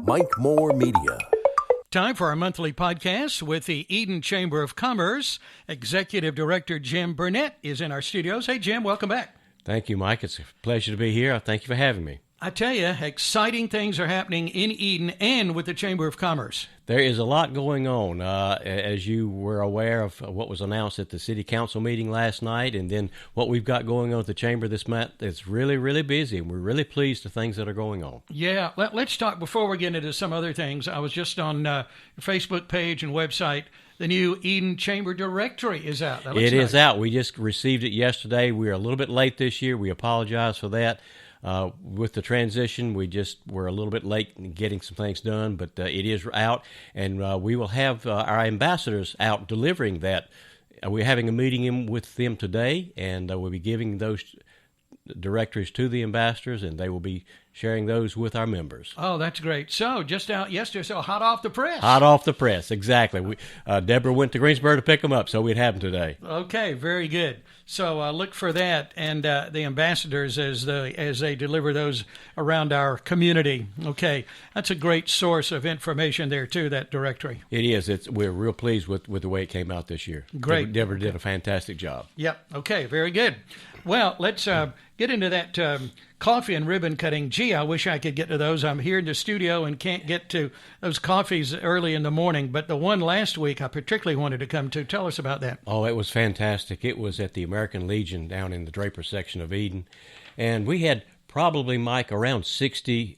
Mike Moore Media. Time for our monthly podcast with the Eden Chamber of Commerce. Executive Director Jim Burnette is in our studios. Hey, Jim, welcome back. Thank you, Mike. It's a pleasure to be here. Thank you for having me. I tell you, exciting things are happening in Eden and with the Chamber of Commerce. There is a lot going on. As you were aware of what was announced at the City Council meeting last night, and then what we've got going on at the Chamber this month, it's really, really busy, and we're really pleased with things that are going on. Yeah, let's talk before we get into some other things. I was just on your Facebook page and website. The new Eden Chamber Directory is out. It is out. We just received it yesterday. We are a little bit late this year. We apologize for that. With the transition, we just were a little bit late in getting some things done, but it is out, and we will have our ambassadors out delivering that. We're having a meeting with them today, and we'll be giving those directories to the ambassadors, and they will be sharing those with our members. Oh, that's great. So, just out yesterday, so hot off the press. Hot off the press, exactly. Deborah went to Greensboro to pick them up, so we'd have them today. Okay, very good. So look for that, and the ambassadors as they deliver those around our community. Okay, that's a great source of information there, too, that directory. It is. We're real pleased with the way it came out this year. Great. Deborah did a fantastic job. Yep. Okay, very good. Well, let's get into that coffee and ribbon cutting. Gee, I wish I could get to those. I'm here in the studio and can't get to those coffees early in the morning, but the one last week I particularly wanted to come to. Tell us about that. Oh, it was fantastic. It was at the American Legion down in the Draper section of Eden, and we had probably, Mike, around 60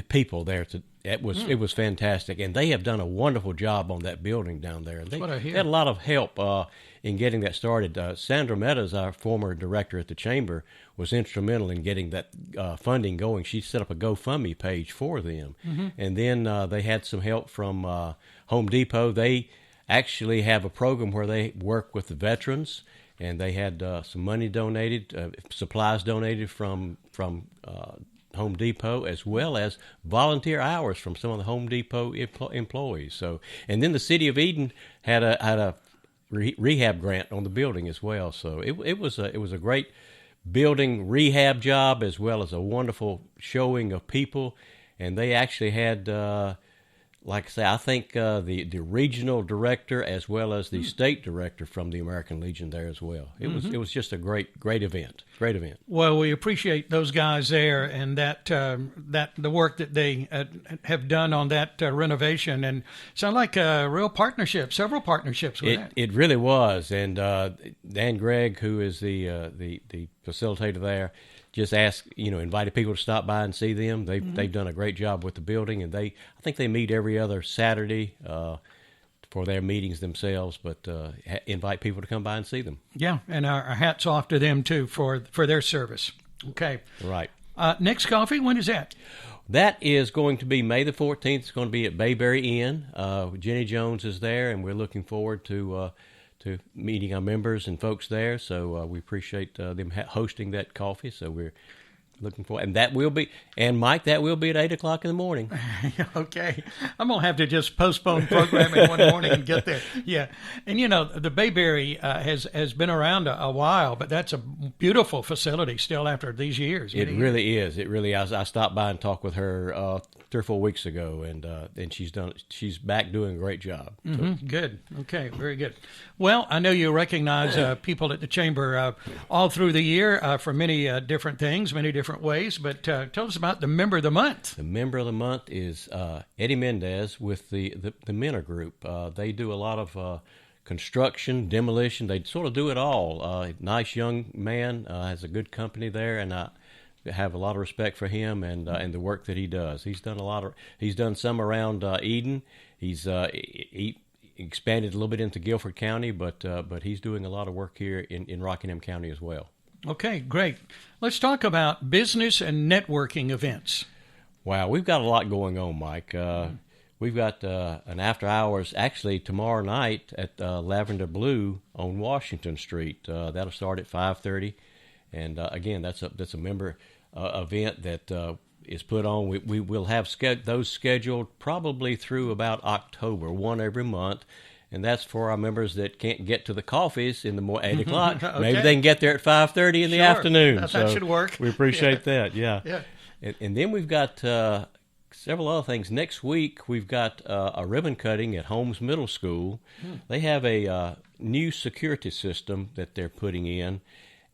people there. It was fantastic, and they have done a wonderful job on that building down there. They had a lot of help in getting that started. Sandra Meadows, our former director at the Chamber, was instrumental in getting that funding going. She set up a GoFundMe page for them, and then they had some help from Home Depot. They actually have a program where they work with the veterans, and they had some money donated, supplies donated from Home Depot, as well as volunteer hours from some of the Home Depot employees. So, and then the City of Eden had a rehab grant on the building as well. So it was a great building rehab job, as well as a wonderful showing of people. And they actually had, like I say, I think the regional director as well as the state director from the American Legion there as well. It was just a great event. Great event. Well, we appreciate those guys there and that the work that they have done on that renovation, and sound like a real partnership, several partnerships with that. It really was, and Dan Gregg, who is the facilitator there, just invited people to stop by and see them. They've done a great job with the building, and I think they meet every other Saturday for their meetings themselves, but invite people to come by and see them. Yeah, and our hats off to them too for their service. Okay, right. Next coffee, when is that? That is going to be May the 14th. It's going to be at Bayberry Inn. Jenny Jones is there, and we're looking forward to meeting our members and folks there. So we appreciate them hosting that coffee. So we're looking forward. And that will be, and Mike, that will be at 8 o'clock in the morning. Okay. I'm going to have to just postpone programming one morning and get there. Yeah. And, the Bayberry has been around a while, but that's a beautiful facility still after these years. It really is. It really is. I stopped by and talked with her 3 or 4 weeks ago, and she's back doing a great job. So. Good. Okay. Very good. Well, I know you recognize people at the Chamber all through the year for many different things, many different ways, but tell us about the Member of the Month. The Member of the Month is Eddie Mendez with the Menor Group. They do a lot of construction, demolition. They sort of do it all. Nice young man, has a good company there, and I have a lot of respect for him and the work that he does. He's done some around Eden. He expanded a little bit into Guilford County, but he's doing a lot of work here in Rockingham County as well. Okay, great. Let's talk about business and networking events. Wow, we've got a lot going on, Mike. We've got an after hours actually tomorrow night at Lavender Blue on Washington Street. That'll start at 5:30, and again, that's a member event that is put on. We will have those scheduled probably through about October, one every month. And that's for our members that can't get to the coffees in the 8 o'clock. Okay. Maybe they can get there at 5:30 in the afternoon. That should work. We appreciate that, yeah. And then we've got several other things. Next week, we've got a ribbon cutting at Holmes Middle School. They have a new security system that they're putting in.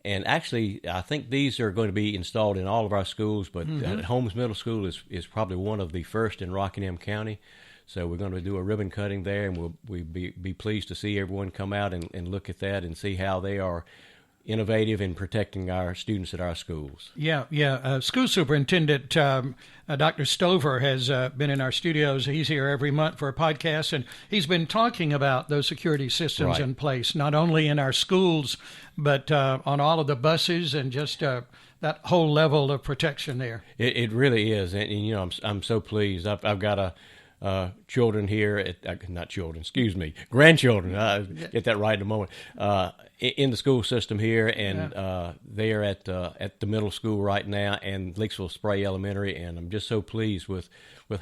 And actually, I think these are going to be installed in all of our schools, but Holmes Middle School is probably one of the first in Rockingham County. So we're going to do a ribbon cutting there, and we'll be pleased to see everyone come out and look at that and see how they are innovative in protecting our students at our schools. Yeah. School Superintendent Dr. Stover has been in our studios. He's here every month for a podcast, and he's been talking about those security systems in place, not only in our schools, but on all of the buses and just that whole level of protection there. It really is, and you know, I'm so pleased. I've got children here, grandchildren. Get that right in a moment. In the school system here, and they are at the middle school right now, and Leaksville Spray Elementary, and I'm just so pleased with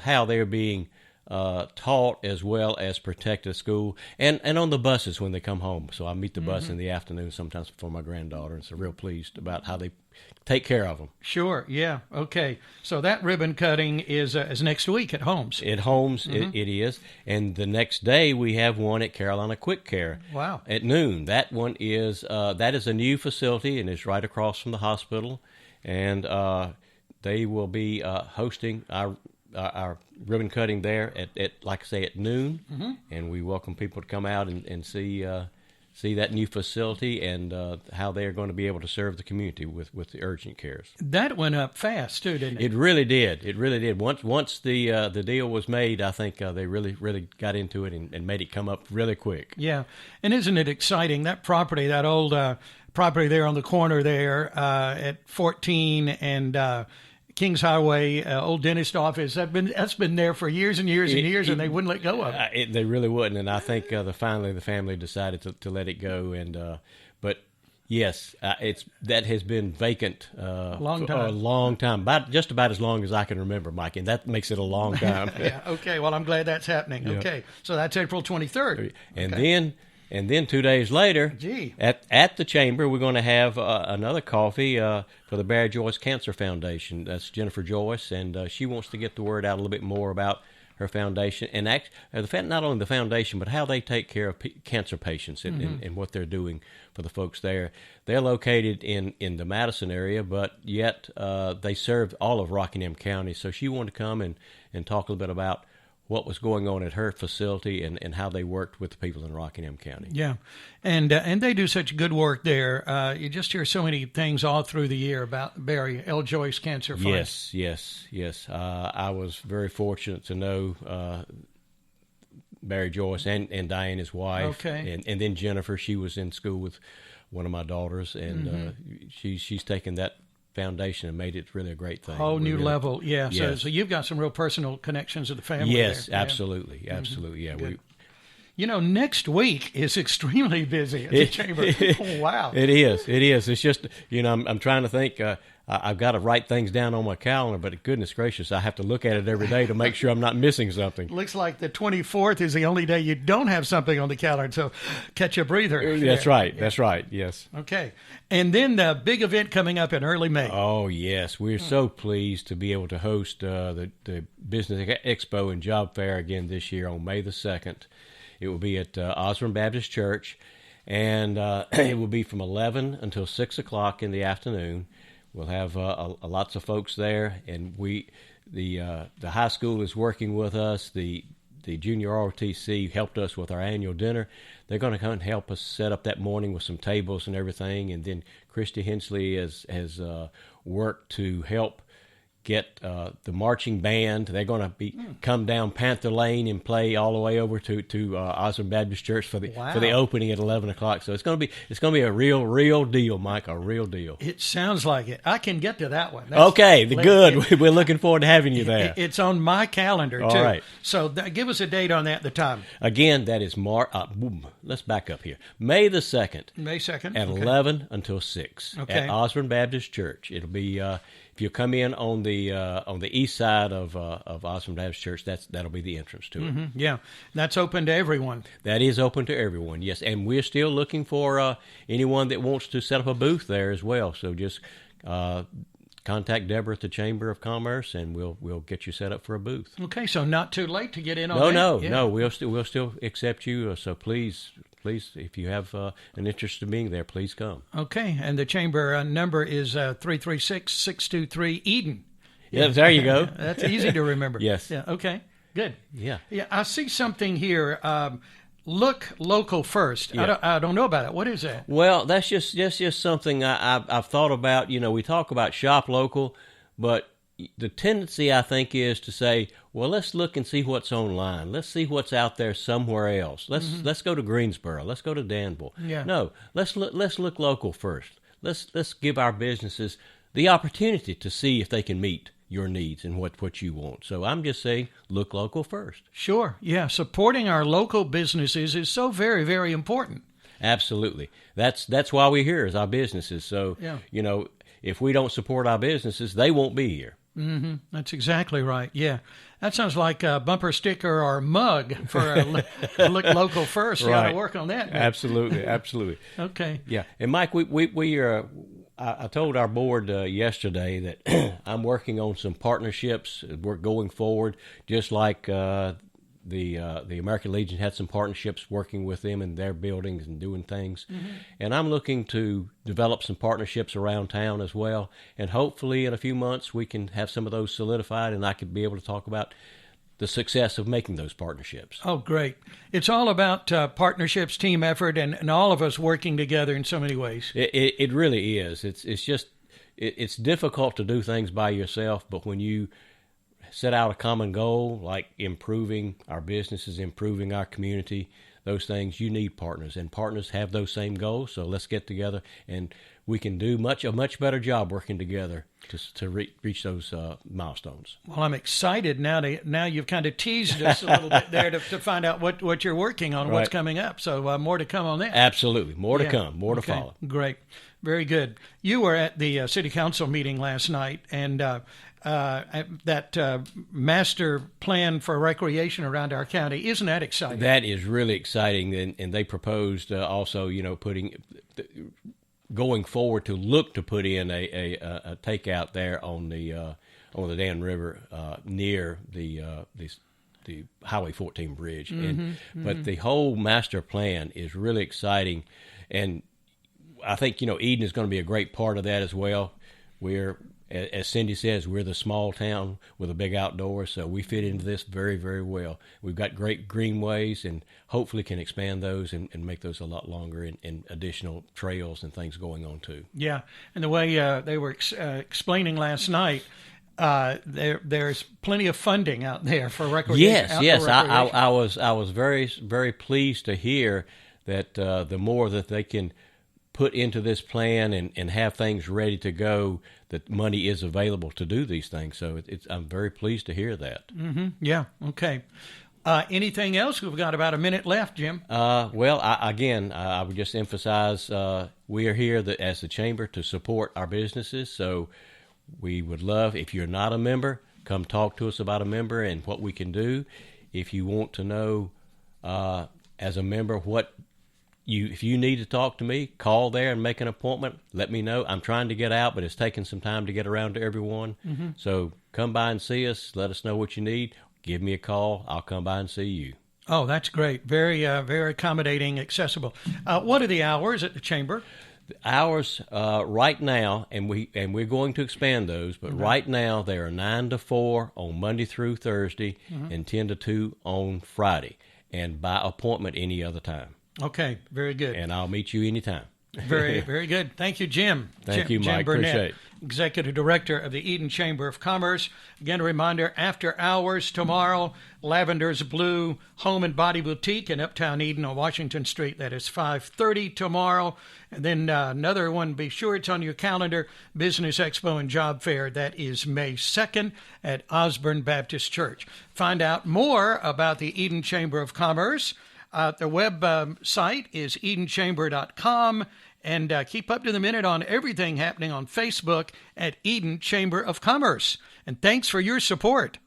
how they're being taught as well as protected at school, and on the buses when they come home. So I meet the bus in the afternoon sometimes for my granddaughter, and so real pleased about how they take care of them. Sure, yeah, okay. So that ribbon cutting is next week at Holmes. At Holmes, it is. And the next day we have one at Carolina Quick Care. Wow. At noon. That one is that is a new facility, and it's right across from the hospital. And they will be hosting our ribbon cutting there at like I say, at noon. And we welcome people to come out and see that new facility and how they are going to be able to serve the community with the urgent cares. That went up fast too, didn't it? It really did. It really did. Once the deal was made, I think they really got into it and made it come up really quick. Yeah, and isn't it exciting? That property, that old property there on the corner there at 14 and Kings Highway, old dentist office. That's been there for years and years and years, and they wouldn't let go of it. They really wouldn't, and I think finally the family decided to let it go. And but yes, that has been vacant for a long time, just about as long as I can remember, Mike, and that makes it a long time. Yeah. Okay. Well, I'm glad that's happening. Yeah. Okay. So that's April 23rd. And then 2 days later, at the chamber, we're going to have another coffee for the Barry Joyce Cancer Foundation. That's Jennifer Joyce, and she wants to get the word out a little bit more about her foundation and not only the foundation, but how they take care of cancer patients and what they're doing for the folks there. They're located in the Madison area, but yet they serve all of Rockingham County. So she wanted to come and talk a little bit about what was going on at her facility and how they worked with the people in Rockingham County. Yeah, and they do such good work there. You just hear so many things all through the year about Barry L. Joyce Cancer Fund. Yes. I was very fortunate to know Barry Joyce and Diane, his wife. Okay. And then Jennifer, she was in school with one of my daughters, and she's taken that foundation and made it really a great thing. Whole new level, yeah. Yes. So you've got some real personal connections with the family. Yes, there. Absolutely. Yeah. Next week is extremely busy at the chamber. Oh, wow. It is. It's just, I'm trying to think. I've got to write things down on my calendar, but goodness gracious, I have to look at it every day to make sure I'm not missing something. Looks like the 24th is the only day you don't have something on the calendar, so catch a breather. That's right. Yeah. That's right, yes. Okay. And then the big event coming up in early May. Oh, yes. We're so pleased to be able to host the Business Expo and Job Fair again this year on May the 2nd. It will be at Osborne Baptist Church, and it will be from 11 until 6 o'clock in the afternoon. We'll have lots of folks there, and the high school is working with us. The junior ROTC helped us with our annual dinner. They're going to come and help us set up that morning with some tables and everything. And then Christy Hensley has worked to help get the marching band. They're going to come down Panther Lane and play all the way over to Osborne Baptist Church for the opening at 11 o'clock. So it's going to be a real deal, Mike, a real deal. It sounds like it. I can get to that one. Good. We're looking forward to having you there. It's on my calendar too. All right. So give us a date on that. The time. Again, that is let's back up here. May the 2nd. May 2nd. At 11 until 6 at Osborne Baptist Church. It'll be. If you come in on the east side of Osborne Baptist Church, that'll be the entrance to it. Yeah, that's open to everyone. That is open to everyone, yes. And we're still looking for anyone that wants to set up a booth there as well. So just contact Deborah at the Chamber of Commerce, and we'll get you set up for a booth. Okay, so not too late to get in on that. No, we'll still accept you. So please, if you have an interest in being there, please come. Okay, and the chamber number is 336-623-EDEN. Yeah, there you go. That's easy to remember. Yes. Yeah. Okay. Good. Yeah. Yeah. I see something here. Look local first. Yeah. I don't know about it. What is that? Well, that's just something I've thought about. We talk about shop local, but the tendency, I think, is to say, well, let's look and see what's online. Let's see what's out there somewhere else. Let's go to Greensboro. Let's go to Danville. Yeah. No, let's look local first. Let's give our businesses the opportunity to see if they can meet your needs and what you want. So I'm just saying, look local first. Sure. Yeah. Supporting our local businesses is so very, very important. Absolutely. That's why we're here, is our businesses. So, Yeah. If we don't support our businesses, they won't be here. Mm-hmm. That's exactly right. Yeah. That sounds like a bumper sticker or mug for a look local first. You got to work on that. Absolutely. Absolutely. Okay. Yeah. And Mike, I told our board yesterday that I'm working on some partnerships. We're going forward, just like the American Legion had some partnerships working with them in their buildings and doing things. Mm-hmm. And I'm looking to develop some partnerships around town as well. And hopefully in a few months we can have some of those solidified, and I could be able to talk about the success of making those partnerships. Oh, great. It's all about partnerships, team effort, and all of us working together in so many ways. It really is. It's difficult to do things by yourself, but when you set out a common goal, like improving our businesses, improving our community, those things, you need partners, and partners have those same goals. So let's get together, and we can do a much better job working together to reach those milestones. Well, I'm excited now. Now you've kind of teased us a little bit there to find out what you're working on, what's coming up. So more to come on that. Absolutely, more to come, more to follow. Great, very good. You were at the city council meeting last night, and that master plan for recreation around our county, isn't that exciting? That is really exciting, and they proposed also, going forward to look to put in a takeout there on the Dan River near the Highway 14 bridge. But the whole master plan is really exciting, and I think Eden is going to be a great part of that as well. We're, as Cindy says, we're the small town with a big outdoors, so we fit into this very, very well. We've got great greenways, and hopefully can expand those and make those a lot longer, and additional trails and things going on too. Yeah, and the way they were explaining last night, there's plenty of funding out there for recreation. Yes. I was very, very pleased to hear that the more that they can put into this plan and have things ready to go, that money is available to do these things. So I'm very pleased to hear that. Mm-hmm. Yeah. Okay. Anything else? We've got about a minute left, Jim. Well, I would just emphasize we are here as the chamber to support our businesses. So we would love, if you're not a member, come talk to us about a member and what we can do. If you want to know as a member if you need to talk to me, call there and make an appointment. Let me know. I'm trying to get out, but it's taking some time to get around to everyone. Mm-hmm. So come by and see us. Let us know what you need. Give me a call. I'll come by and see you. Oh, that's great. Very, very accommodating, accessible. What are the hours at the chamber? The hours right now, and we're going to expand those, but right now they are 9 to 4 on Monday through Thursday, and 10 to 2 on Friday, and by appointment any other time. Okay, very good. And I'll meet you anytime. Very, very good. Thank you, Jim. Thank you, Mike. Jim Burnette, appreciate it. Executive Director of the Eden Chamber of Commerce. Again, a reminder, after hours tomorrow, Lavender's Blue Home and Body Boutique in Uptown Eden on Washington Street. That is 5:30 tomorrow. And then another one, be sure it's on your calendar, Business Expo and Job Fair. That is May 2nd at Osborne Baptist Church. Find out more about the Eden Chamber of Commerce. The website is edenchamber.com, and keep up to the minute on everything happening on Facebook at Eden Chamber of Commerce. And thanks for your support.